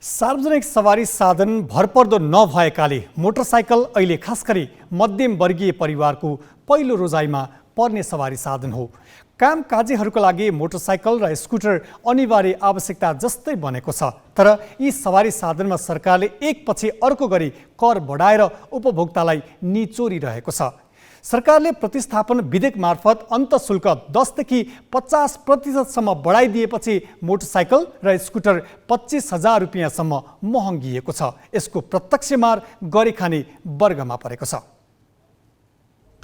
सार्वजनिक सवारी साधन भरपर्दो नभएकाले मोटरसाइकल अहिले खास गरी मध्यम वर्गीय परिवारको पहिलो रोजाइमा पर्ने सवारी साधन हो। कामकाजीहरूका लागि मोटरसाइकल र स्कुटर अनिवार्य आवश्यकता जस्तै बनेको छ। तर यी सवारी साधनमा सरकारले एकपछि अर्को गरी कर बढाएर उपभोक्तालाई निचोरिरहेको छ। सरकारले प्रतिस्थापन विधेयक मार्फत अन्तशुल्क 10 देखि 50% बढाइदिएपछि मोटरसाइकल र स्कुटर 25,000 रुपियाँसम्म महँगिएको छ। यसको प्रत्यक्ष मार गरिखाने वर्गमा परेको छ।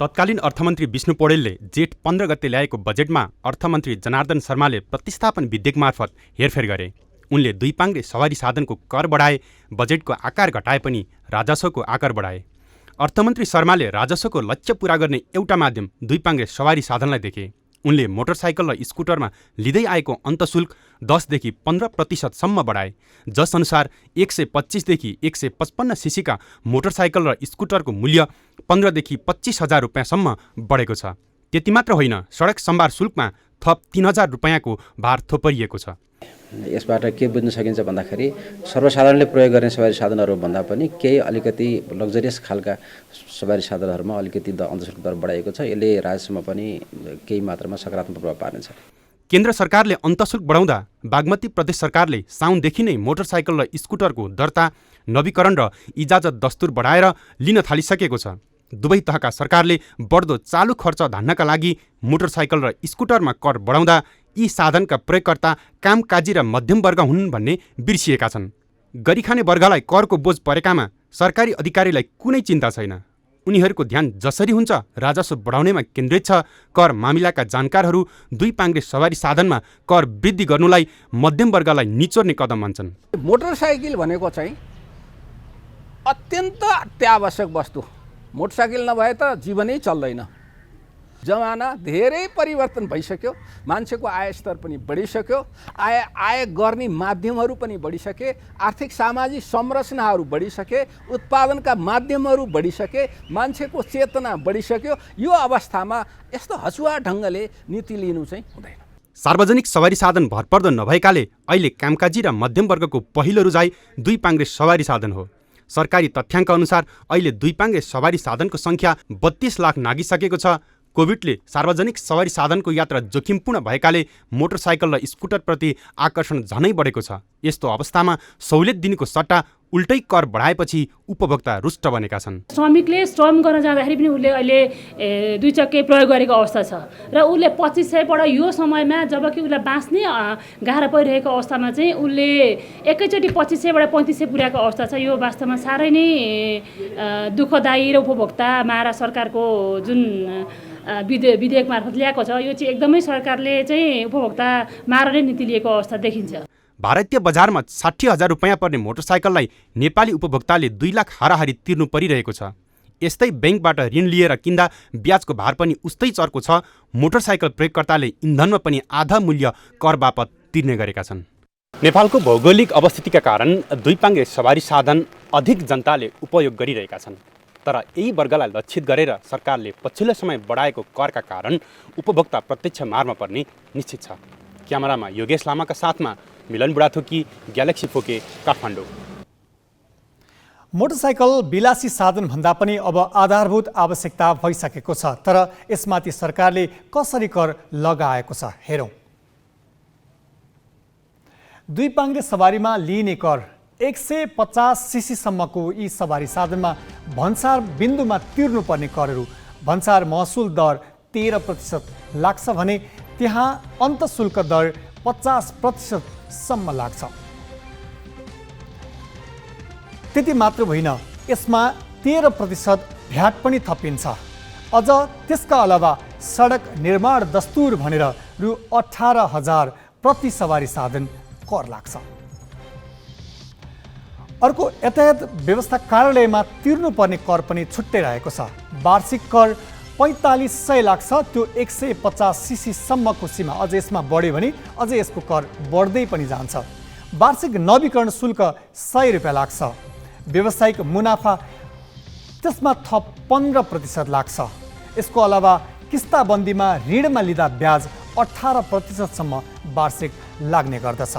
तत्कालीन अर्थमन्त्री विष्णु पौडेलले जेठ 15 गते ल्याएको बजेटमा अर्थमन्त्री जनार्दन शर्माले प्रतिस्थापन विधेयक मार्फत हेरफेर गरे। उनले दुई पाङ्ग्रे सवारी साधनको कर बढाए, बजेटको आकार घटाए पनि राजस्वको आकार बढाए। अर्थमन्त्री शर्माले राजस्वको लक्ष्य पूरा गर्ने एउटा माध्यम दुई पाङ्ग्रे सवारी साधनलाई देखे। उनले मोटरसाइकल र स्कुटरमा लिँदै आएको अन्तशुल्क 10 देखि 15% बढाए, जसअनुसार 125 देखि 155 सीसीका मोटरसाइकल र स्कुटरको मूल्य 15 देखि 25,000 रुपियाँसम्म बढेको छ। त्यति मात्र होइन, सडक सम्भार शुल्कमा थप 3,000 रुपियाँको भार थोपरिएको छ। यसबाट के बुझ्न सकिन्छ भन्दाखेरि सर्वसाधारणले प्रयोग गर्ने सवारी साधनहरू भन्दा पनि केही अलिकति लग्जरियस खालका सवारी साधनहरूमा अलिकति अन्तशुल्क दर बढाइएको छ। यसले राजस्वमा पनि केही मात्रामा सकारात्मक प्रभाव पार्नेछ। केन्द्र सरकारले अन्तशुल्क बढाउँदा बागमती प्रदेश सरकारले साउनदेखि नै मोटरसाइकल र स्कुटरको दर्ता, नवीकरण र इजाजत दस्तुर बढाएर लिन थालिसकेको छ। दुवै तहका सरकारले बढ्दो चालु खर्च धान्नका लागि मोटरसाइकल र स्कुटरमा कर बढाउँदा यी साधनका प्रयोगकर्ता कामकाजी र मध्यम वर्ग हुन् भन्ने बिर्सिएका छन्। गरिखाने वर्गलाई करको बोझ परेकामा सरकारी अधिकारीलाई कुनै चिन्ता छैन। उनीहरूको ध्यान जसरी हुन्छ राजस्व बढाउनेमा केन्द्रित छ। कर मामिलाका जानकारहरू दुई पाङ्ग्रे सवारी साधनमा कर वृद्धि गर्नुलाई मध्यम वर्गलाई निचोर्ने कदम मान्छन्। मोटरसाइकल भनेको चाहिँ अत्यन्त अत्यावश्यक वस्तु। मोटरसाइकल नभए त जीवनै चल्दैन। जमाना धेरै परिवर्तन भइसक्यो। मान्छेको आय स्तर पनि बढिसक्यो। आय गर्ने माध्यमहरू पनि बढिसके। आर्थिक सामाजिक संरचनाहरू बढिसके। उत्पादनका माध्यमहरू बढिसके। मान्छेको चेतना बढिसक्यो। यो अवस्थामा यस्तो हसुवा ढङ्गले नीति लिनु चाहिँ हुँदैन। सार्वजनिक सवारी साधन भरपर्दो नभएकाले अहिले कामकाजी र मध्यम वर्गको पहिलो रुजाई दुई पाङ्ग्रे सवारी साधन हो। सरकारी तथ्याङ्क अनुसार अहिले दुई पाङ्ग्रे सवारी साधनको सङ्ख्या 32 लाख नागिसकेको छ। कोभिडले सार्वजनिक सवारी साधनको यात्रा जोखिमपूर्ण भएकाले मोटरसाइकल र स्कुटरप्रति आकर्षण झनै बढेको छ। यस्तो अवस्थामा सहुलियत दिनुको सट्टा उल्टै कर बढाएपछि उपभोक्ता रुष्ट बनेका छन्। श्रमिकले श्रम गर्न जाँदाखेरि पनि उसले अहिले दुई चक्के प्रयोग गरेको अवस्था छ र उसले 2500बाट यो समयमा जबकि उसलाई बाँच्ने गाह्रो परिरहेको अवस्थामा चाहिँ उसले एकैचोटि 2500बाट 3500 पुर्याएको अवस्था छ। यो वास्तवमा साह्रै नै दुःखदायी र उपभोक्तामा र सरकारको जुन विधेयक मार्फत ल्याएको छ यो चाहिँ एकदमै सरकारले चाहिँ उपभोक्ता मार्ने नीति लिएको अवस्था देखिन्छ। भारतीय बजारमा 60,000 रुपियाँ पर्ने मोटरसाइकललाई नेपाली उपभोक्ताले 2 लाख हाराहारी तिर्नु परिरहेको छ। यस्तै ब्याङ्कबाट ऋण लिएर किन्दा ब्याजको भार पनि उस्तै चर्को छ। मोटरसाइकल प्रयोगकर्ताले इन्धनमा पनि आधा मूल्य कर बापत तिर्ने गरेका छन्। नेपालको भौगोलिक अवस्थितिका कारण दुई पाङ्ग्रे सवारी साधन अधिक जनताले उपयोग गरिरहेका छन्। तर यही वर्गलाई लक्षित गरेर सरकारले पछिल्लो समय बढाएको करका कारण उपभोक्ता प्रत्यक्ष मारमा पर्ने निश्चित छ। क्यामेरामा योगेश लामाका साथमा मिलन बुढाथोकी, ग्यालेक्सी फोके, काठमाडौँ। मोटरसाइकल विलासी साधन भन्दा पनि अब आधारभूत आवश्यकता भइसकेको छ। तर यसमाथि सरकारले कसरी कर लगाएको छ हेरौँ। दुई पाङ्ग्रे सवारीमा लिइने कर 150 सीसीसम्मको यी सवारी साधनमा भन्सार बिन्दुमा तिर्नुपर्ने करहरू भन्सार महसुल दर 13% लाग्छ भने त्यहाँ अन्तशुल्क दर 50% लाग्छ। त्यति मात्र होइन, यसमा 13% भ्याट पनि थपिन्छ। अझ त्यसका अलावा सडक निर्माण दस्तुर भनेर रु 18,000 प्रति सवारी साधन कर लाग्छ। अर्को यातायात व्यवस्था कार्यालयमा तिर्नुपर्ने कर पनि छुट्टै रहेको छ। वार्षिक कर 4500 लाग्छ। त्यो 150 सीसीसम्मको सीमा। अझ यसमा बढ्यो भने अझ यसको कर बढ्दै पनि जान्छ। वार्षिक नवीकरण शुल्क 100 रुपियाँ लाग्छ। व्यावसायिक मुनाफा त्यसमा थप 15% लाग्छ। यसको अलावा किस्ताबन्दीमा ऋणमा लिँदा ब्याज 18%सम्म वार्षिक लाग्ने गर्दछ।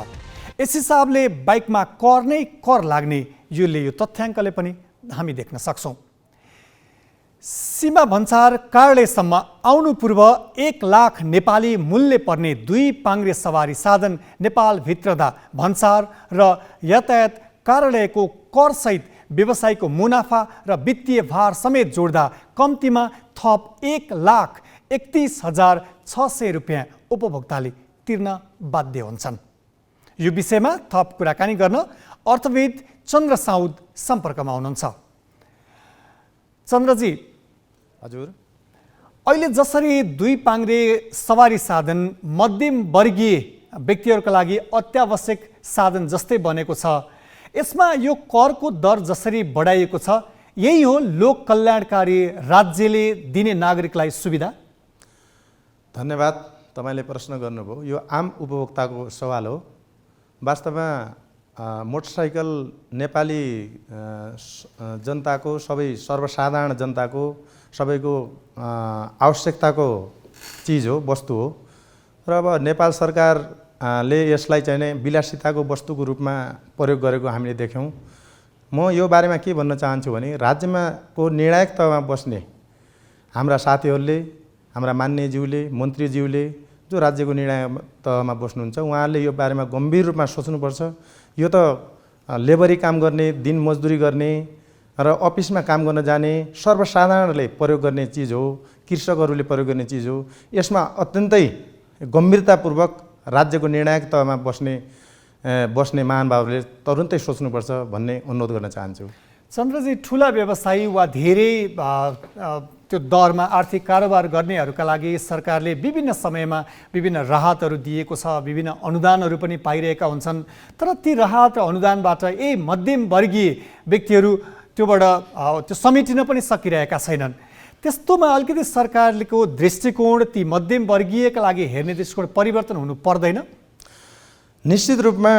यस हिसाबले बाइकमा कर नै कर लाग्ने यो तथ्याङ्कले पनि हामी देख्न सक्छौँ। सीमा भन्सार कार्यालयसम्म आउनु पूर्व 1 लाख नेपाली मूल्य पर्ने 2 पाङ्ग्रे सवारी साधन नेपाल भित्रदा भन्सार र यातायात कार्यालयको करसहित व्यवसायको मुनाफा र वित्तीय भार समेत जोड्दा कम्तीमा थप 1,31,600 रुपियाँ उपभोक्ताले तिर्न बाध्य हुन्छन्। यो विषयमा थप कुराकानी गर्न अर्थविद चन्द्र साउद सम्पर्कमा हुनुहुन्छ। चन्द्रजी, हजुर, अहिले जसरी 2 पाङ्ग्रे सवारी साधन मध्यम वर्गीय व्यक्तिहरूका लागि अत्यावश्यक साधन जस्तै बनेको छ, यसमा यो करको दर जसरी बढाइएको छ, यही हो लोक कल्याणकारी राज्यले दिने नागरिकलाई सुविधा? धन्यवाद, तपाईँले प्रश्न गर्नुभयो। यो आम उपभोक्ताको सवाल हो। वास्तवमा मोटरसाइकल नेपाली जनताको, सबै सर्वसाधारण जनताको, सबैको आवश्यकताको चिज हो, वस्तु हो। र अब नेपाल सरकारले यसलाई चाहिँ नै विलासिताको वस्तुको रूपमा प्रयोग गरेको हामीले देख्यौँ। म यो बारेमा के भन्न चाहन्छु भने राज्यमा को निर्णायक तहमा बस्ने हाम्रा साथीहरूले, हाम्रा मान्यज्यूले, मन्त्रीज्यूले जो राज्यको निर्णायक तहमा बस्नुहुन्छ, उहाँहरूले यो बारेमा गम्भीर रूपमा सोच्नुपर्छ। यो त लेबरी काम गर्ने, दिन मजदुरी गर्ने र अफिसमा काम गर्न जाने सर्वसाधारणले प्रयोग गर्ने चिज हो, कृषकहरूले प्रयोग गर्ने चिज हो। यसमा अत्यन्तै गम्भीरतापूर्वक राज्यको निर्णायक तहमा बस्ने महानुभावहरूले तुरुन्तै सोच्नुपर्छ भन्ने अनुरोध गर्न चाहन्छु। चन्द्रजी, ठुला व्यवसायी वा धेरै त्यो दरमा आर्थिक कारोबार गर्नेहरूका लागि सरकारले विभिन्न समयमा विभिन्न राहतहरू दिएको छ, विभिन्न अनुदानहरू पनि पाइरहेका हुन्छन्। तर ती राहत र अनुदानबाट मध्यम वर्गीय व्यक्तिहरू त्योबाट त्यो समेटिन पनि सकिरहेका छैनन्। त्यस्तोमा अलिकति सरकारको दृष्टिकोण ती मध्यम वर्गीयका लागि हेर्ने दृष्टिकोण परिवर्तन हुनु पर्दैन? निश्चित रूपमा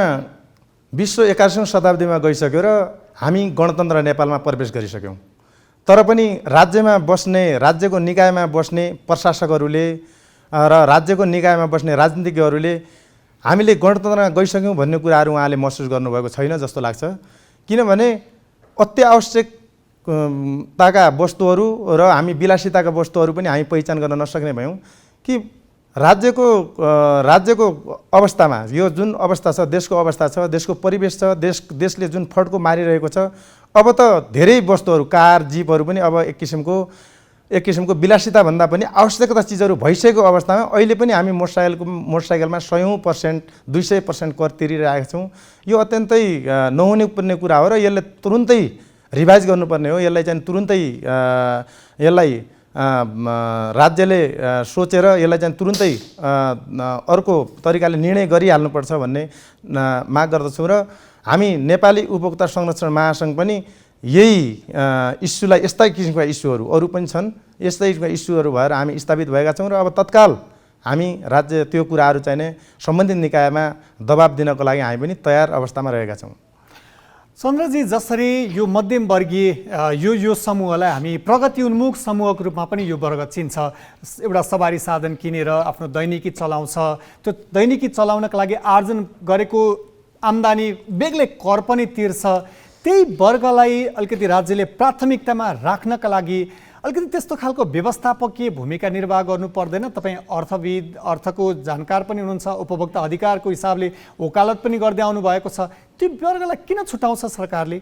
विश्व 21औं शताब्दीमा गइसक्यो र हामी गणतन्त्र नेपालमा प्रवेश गरिसक्यौँ। तर पनि राज्यमा बस्ने, राज्यको निकायमा बस्ने प्रशासकहरूले र राज्यको निकायमा बस्ने राजनीतिज्ञहरूले हामीले गणतन्त्रमा गइसक्यौँ भन्ने कुराहरू उहाँले महसुस गर्नुभएको छैन जस्तो लाग्छ। किनभने अत्यावश्यकताका वस्तुहरू र हामी विलासिताका वस्तुहरू पनि हामी पहिचान गर्न नसक्ने भयौँ कि राज्यको अवस्थामा यो जुन अवस्था छ, देशको अवस्था छ, देशको परिवेश छ, देशले जुन फड्को मारिरहेको छ, अब त धेरै वस्तुहरू, कार, जीपहरू पनि अब एक किसिमको विलासिता भन्दा पनि आवश्यकता चिजहरू भइसकेको अवस्थामा अहिले पनि हामी मोटरसाइकलमा 100%, 200% कर तिरिरहेका छौँ। यो अत्यन्तै नहुने पर्ने कुरा हो र यसले तुरुन्तै रिभाइज गर्नुपर्ने हो। यसलाई चाहिँ तुरुन्तै राज्यले सोचेर यसलाई चाहिँ तुरुन्तै अर्को तरिकाले निर्णय गरिहाल्नुपर्छ भन्ने माग गर्दछौँ। र हामी नेपाली उपभोक्ता संरक्षण महासङ्घ पनि यही इस्युलाई, यस्तै किसिमका इस्युहरू अरू पनि छन्, यस्तै किसिमका इस्युहरू भएर हामी स्थापित भएका छौँ र अब तत्काल हामी राज्य त्यो कुराहरू चाहिँ नै सम्बन्धित निकायमा दबाब दिनको लागि हामी पनि तयार अवस्थामा रहेका छौँ। चन्द्रजी, जसरी यो मध्यम वर्गीय यो समूहलाई हामी प्रगति उन्मुख समूहको रूपमा पनि यो वर्ग चिन्छ, एउटा सवारी साधन किनेर आफ्नो दैनिकी चलाउँछ, त्यो दैनिकी चलाउनका लागि आर्जन गरेको आम्दानी बेग्लै कर पनि तिर्छ, त्यही वर्गलाई अलिकति राज्यले प्राथमिकतामा राख्नका लागि अलिकति त्यस्तो खालको व्यवस्थापकीय भूमिका निर्वाह गर्नु पर्दैन? तपाईँ अर्थविद, अर्थको जानकार पनि हुनुहुन्छ, उपभोक्ता अधिकारको हिसाबले वकालत पनि गर्दै आउनु भएको छ, त्यो वर्गलाई किन छुटाउँछ सरकारले?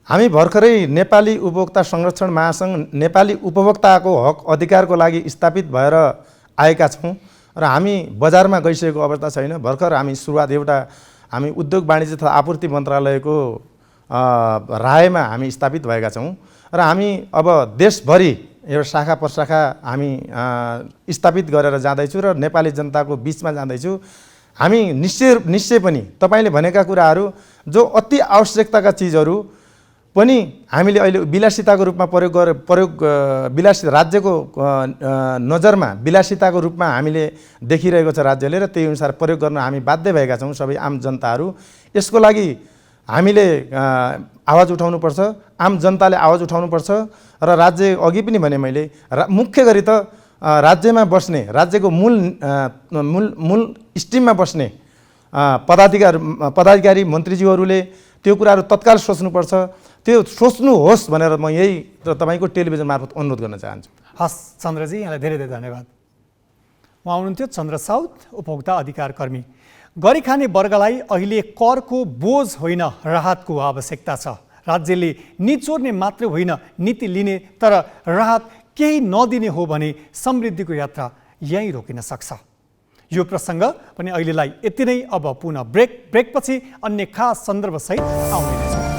हामी भर्खरै नेपाली उपभोक्ता संरक्षण महासङ्घ नेपाली उपभोक्ताको हक अधिकारको लागि स्थापित भएर आएका छौँ र हामी बजारमा गइसकेको अवस्था छैन। भर्खर हामी सुरुवात हामी उद्योग वाणिज्य तथा आपूर्ति मन्त्रालयको रायमा हामी स्थापित भएका छौँ र हामी अब देशभरि एउटा शाखा प्रशाखा हामी स्थापित गरेर जाँदैछु र नेपाली जनताको बिचमा जाँदैछु। हामी निश्चय पनि तपाईँले भनेका कुराहरू जो अति आवश्यकताका चिजहरू पनि हामीले अहिले विलासिताको रूपमा राज्यको नजरमा विलासिताको रूपमा हामीले देखिरहेको छ राज्यले र त्यही अनुसार प्रयोग गर्न हामी बाध्य भएका छौँ सबै आम जनताहरू। यसको लागि हामीले आवाज उठाउनुपर्छ, आम जनताले आवाज उठाउनुपर्छ र राज्य अघि पनि भने मैले मुख्य गरी त राज्यमा बस्ने, राज्यको मूल स्ट्रिममा बस्ने पदाधिकारी मन्त्रीज्यूहरूले त्यो कुराहरू तत्काल सोच्नुपर्छ। त्यो सोच्नुहोस् भनेर म यही तपाईँको टेलिभिजन मार्फत अनुरोध गर्न चाहन्छु। हस् चन्द्रजी, यहाँलाई धेरै धेरै धन्यवाद। उहाँ हुनुहुन्थ्यो चन्द्र साउद, उपभोक्ता अधिकार कर्मी। गरी खाने वर्गलाई अहिले करको बोझ होइन, राहतको आवश्यकता छ। राज्यले निचोर्ने मात्रै होइन, नीति लिने तर राहत केही नदिने हो भने समृद्धिको यात्रा यहीँ रोकिन सक्छ। यो प्रसङ्ग पनि अहिलेलाई यति नै। अब पुनः ब्रेकपछि अन्य खास सन्दर्भसहित आउँदैछौँ।